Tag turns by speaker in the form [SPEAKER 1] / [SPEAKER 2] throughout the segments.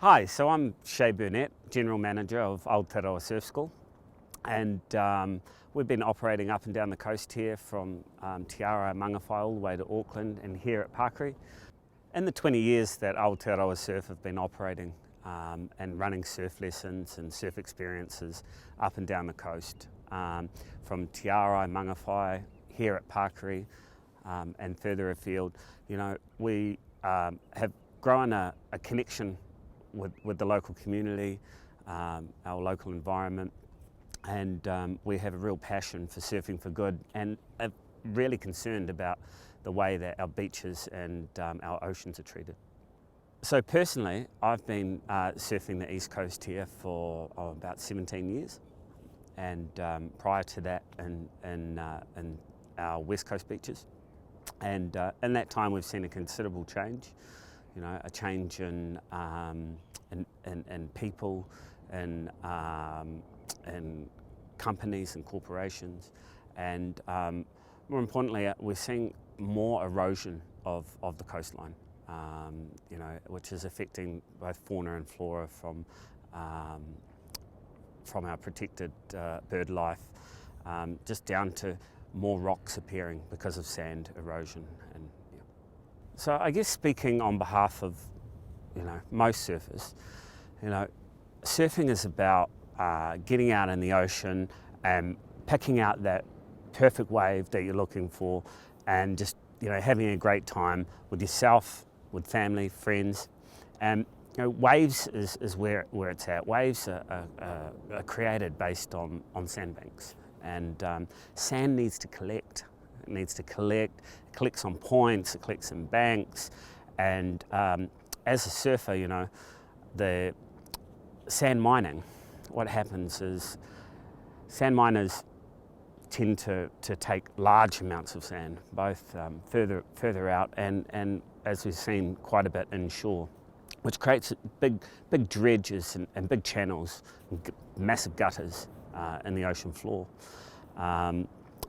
[SPEAKER 1] Hi, so I'm Shay Burnett, General Manager of Aotearoa Surf School, and we've been operating up and down the coast here from Te Aroha Mangawhai all the way to Auckland and here at Pakari. In the 20 years that Aotearoa Surf have been operating and running surf lessons and surf experiences up and down the coast, from Te Aroha Mangawhai, here at Pakari and further afield, we have grown a connection with the local community, our local environment, and we have a real passion for surfing for good and are really concerned about the way that our beaches and our oceans are treated. So personally, I've been surfing the East Coast here for about 17 years, and prior to that in our West Coast beaches. And in that time we've seen a considerable change. A change in people, in companies and corporations, and more importantly, we're seeing more erosion of the coastline, which is affecting both fauna and flora from our protected bird life, just down to more rocks appearing because of sand erosion. So I guess speaking on behalf of, most surfers, surfing is about getting out in the ocean and picking out that perfect wave that you're looking for, and just, having a great time with yourself, with family, friends. And waves is where it's at. Waves are created based on sandbanks, and sand needs to collect. It needs to collect, it collects on points, it collects in banks, and as a surfer, the sand mining, what happens is sand miners tend to take large amounts of sand, both further out and as we've seen quite a bit inshore, which creates big dredges and big channels, and massive gutters in the ocean floor.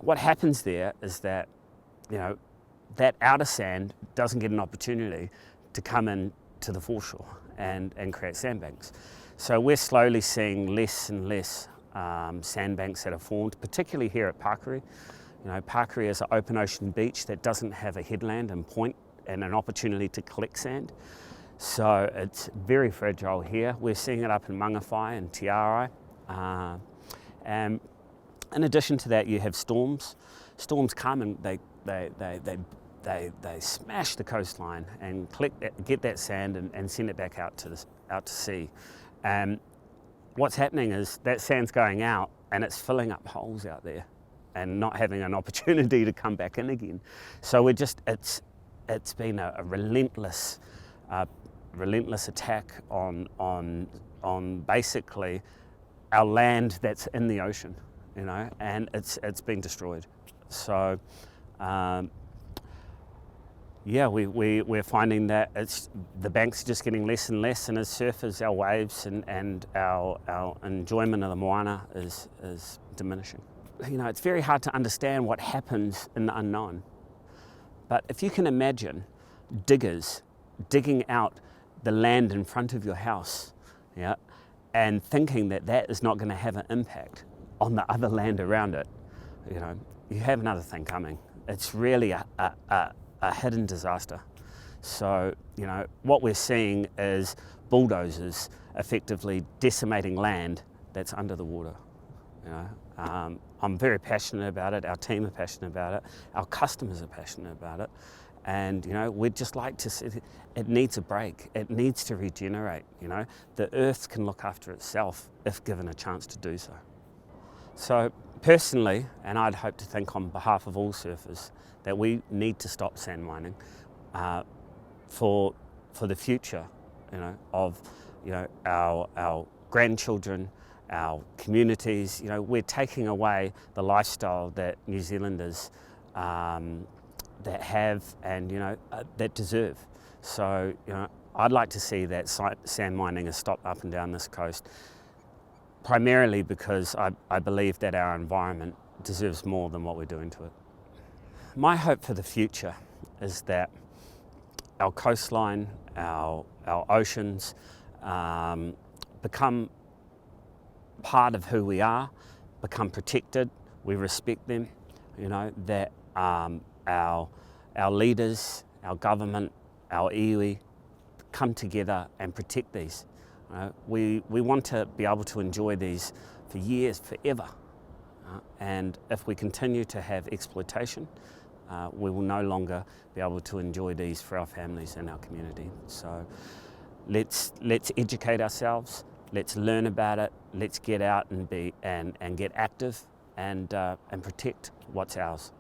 [SPEAKER 1] What happens there is that, that outer sand doesn't get an opportunity to come in to the foreshore and create sandbanks. So we're slowly seeing less and less sandbanks that are formed, particularly here at Pakari. Pakari is an open ocean beach that doesn't have a headland and point and an opportunity to collect sand. So it's very fragile here. We're seeing it up in Mangawhai and Te Aroha. And in addition to that, you have storms. Storms come and they smash the coastline and get that sand and send it back out to sea. And what's happening is that sand's going out and it's filling up holes out there and not having an opportunity to come back in again. So it's been a relentless attack on basically our land that's in the ocean. And it's been destroyed. So, we're finding that the banks are just getting less and less, and as surfers, our waves and our enjoyment of the moana is diminishing. It's very hard to understand what happens in the unknown. But if you can imagine diggers digging out the land in front of your house, and thinking that is not going to have an impact on the other land around it, you have another thing coming. It's really a hidden disaster. So, what we're seeing is bulldozers effectively decimating land that's under the water. I'm very passionate about it, our team are passionate about it, our customers are passionate about it, and we'd just like to see it needs a break, it needs to regenerate. The earth can look after itself if given a chance to do so. So personally, and I'd hope to think on behalf of all surfers, that we need to stop sand mining for the future, of our grandchildren, our communities. We're taking away the lifestyle that New Zealanders that have and that deserve. So I'd like to see that sand mining is stopped up and down this coast, primarily because I believe that our environment deserves more than what we're doing to it. My hope for the future is that our coastline, our oceans, become part of who we are, become protected, we respect them, you know, that our leaders, our government, our iwi come together and protect these. We want to be able to enjoy these for years, forever. And if we continue to have exploitation, we will no longer be able to enjoy these for our families and our community. So let's educate ourselves, let's learn about it, let's get out and get active and protect what's ours.